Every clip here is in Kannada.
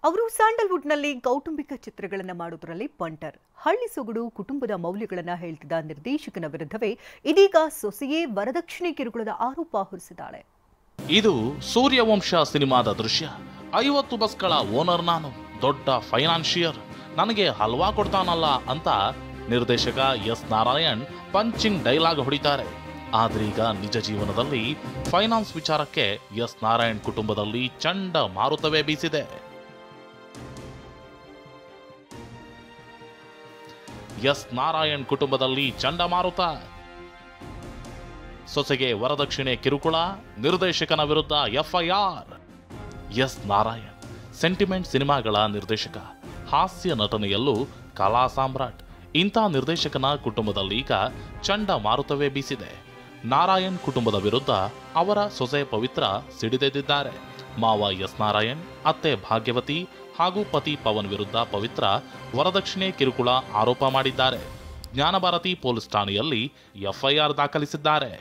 ಅವರು ಸ್ಯಾಂಡಲ್ವುಡ್ನಲ್ಲಿ ಕೌಟುಂಬಿಕ ಚಿತ್ರಗಳನ್ನು ಮಾಡುವುದರಲ್ಲಿ ಪಂಟರ್. ಹಳ್ಳಿ ಸೊಗಡು ಕುಟುಂಬದ ಮೌಲ್ಯಗಳನ್ನು ಹೇಳ್ತಿದ್ದ ನಿರ್ದೇಶಕನ ವಿರುದ್ಧವೇ ಇದೀಗ ಸೊಸೆಯೇ ವರದಕ್ಷಿಣೆ ಕಿರುಕುಳದ ಆರೋಪ ಹೊರಿಸಿದ್ದಾಳೆ. ಇದು ಸೂರ್ಯವಂಶ ಸಿನಿಮಾದ ದೃಶ್ಯ. 50 ಬಸ್ಗಳ ಓನರ್ ನಾನು, ದೊಡ್ಡ ಫೈನಾನ್ಷಿಯರ್, ನನಗೆ ಹಲ್ವಾ ಕೊಡ್ತಾನಲ್ಲ ಅಂತ ನಿರ್ದೇಶಕ ಎಸ್ ನಾರಾಯಣ್ ಪಂಚಿಂಗ್ ಡೈಲಾಗ್ ಹೊಡಿತಾರೆ. ಆದ್ರೀಗ ನಿಜ ಜೀವನದಲ್ಲಿ ಫೈನಾನ್ಸ್ ವಿಚಾರಕ್ಕೆ ಎಸ್ ನಾರಾಯಣ್ ಕುಟುಂಬದಲ್ಲಿ ಚಂಡ ಮಾರುತವೇ ಬೀಸಿದೆ. ಎಸ್ ನಾರಾಯಣ್ ಕುಟುಂಬದಲ್ಲಿ ಚಂಡಮಾರುತ. ಸೊಸೆಗೆ ವರದಕ್ಷಿಣೆ ಕಿರುಕುಳ, ನಿರ್ದೇಶಕನ ವಿರುದ್ಧ ಎಫ್ಐಆರ್. ಎಸ್ ನಾರಾಯಣ್ ಸೆಂಟಿಮೆಂಟ್ ಸಿನಿಮಾಗಳ ನಿರ್ದೇಶಕ, ಹಾಸ್ಯ ನಟನೆಯಲ್ಲೂ ಕಲಾ ಸಾಮ್ರಾಟ್. ಇಂಥ ನಿರ್ದೇಶಕನ ಕುಟುಂಬದಲ್ಲೀಗ ಚಂಡಮಾರುತವೇ ಬೀಸಿದೆ. ನಾರಾಯಣ್ ಕುಟುಂಬದ ವಿರುದ್ಧ ಅವರ ಸೊಸೆ ಪವಿತ್ರ ಸಿಡಿದೆದ್ದಿದ್ದಾರೆ. ಮಾವ ಎಸ್ ನಾರಾಯಣ್, ಅತ್ತೆ ಭಾಗ್ಯವತಿ ಹಾಗೂ ಪತಿ ಪವನ್ ವಿರುದ್ಧ ಪವಿತ್ರ ವರದಕ್ಷಿಣೆ ಕಿರುಕುಳ ಆರೋಪ ಮಾಡಿದ್ದಾರೆ. ಜ್ಞಾನಭಾರತಿ ಪೊಲೀಸ್ ಠಾಣೆಯಲ್ಲಿ ಎಫ್ಐಆರ್ ದಾಖಲಿಸಿದ್ದಾರೆ.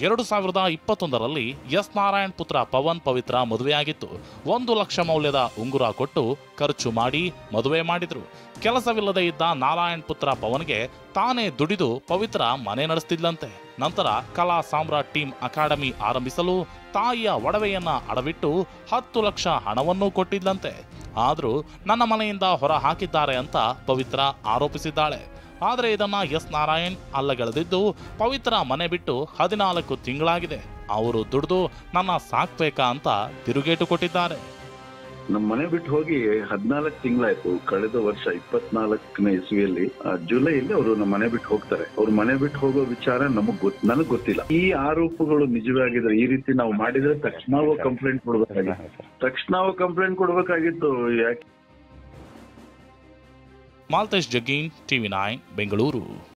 ಎರಡು 2021ರಲ್ಲಿ ಎಸ್ ನಾರಾಯಣ್ ಪುತ್ರ ಪವನ್ ಪವಿತ್ರ ಮದುವೆಯಾಗಿತ್ತು. 1 ಲಕ್ಷ ಮೌಲ್ಯದ ಉಂಗುರ ಕೊಟ್ಟು ಖರ್ಚು ಮಾಡಿ ಮದುವೆ ಮಾಡಿದ್ರು. ಕೆಲಸವಿಲ್ಲದೆ ಇದ್ದ ನಾರಾಯಣ್ ಪುತ್ರ ಪವನ್ಗೆ ತಾನೇ ದುಡಿದು ಪವಿತ್ರ ಮನೆ ನಡೆಸ್ತಿದ್ಲಂತೆ. ನಂತರ ಕಲಾ ಸಾಮ್ರಾಟ್ ಟೀಮ್ ಅಕಾಡೆಮಿ ಆರಂಭಿಸಲು ತಾಯಿಯ ಒಡವೆಯನ್ನ ಅಡವಿಟ್ಟು 10 ಲಕ್ಷ ಹಣವನ್ನೂ ಕೊಟ್ಟಿದ್ಲಂತೆ. ಆದರೂ ನನ್ನ ಮನೆಯಿಂದ ಹೊರ ಹಾಕಿದ್ದಾರೆ ಅಂತ ಪವಿತ್ರ ಆರೋಪಿಸಿದ್ದಾಳೆ. ಆದರೆ ಇದನ್ನ ಎಸ್ ನಾರಾಯಣ್ ಅಲ್ಲಗಳೆದಿದ್ದು, ಪವಿತ್ರ ಮನೆ ಬಿಟ್ಟು 14 ತಿಂಗಳಾಗಿದೆ, ಅವರು ದುಡಿದು ನನ್ನ ಸಾಕ್ಬೇಕಾ ಅಂತ ತಿರುಗೇಟು ಕೊಟ್ಟಿದ್ದಾರೆ. ನಮ್ಮ ಮನೆ ಬಿಟ್ಟು ಹೋಗಿ 14 ತಿಂಗಳಾಯ್ತು. ಕಳೆದ ವರ್ಷ 24ನೇ ಇಸ್ವಿಯಲ್ಲಿ ಜುಲೈಯಲ್ಲಿ ಅವರು ನಮ್ಮ ಮನೆ ಬಿಟ್ಟು ಹೋಗ್ತಾರೆ. ಅವ್ರು ಮನೆ ಬಿಟ್ಟು ಹೋಗೋ ವಿಚಾರ ನನಗ್ ಗೊತ್ತಿಲ್ಲ. ಈ ಆರೋಪಗಳು ನಿಜವೇ ಆಗಿದ್ರೆ, ಈ ರೀತಿ ನಾವು ಮಾಡಿದ್ರೆ ತಕ್ಷಣವೂ ಕಂಪ್ಲೇಂಟ್ ಕೊಡ್ಬೇಕಾಗಿತ್ತು. ಯಾಕೆ? ಮಾಲ್ತೇಶ್ ಜಗ್ಗೀನ್, TV9 ಬೆಂಗಳೂರು.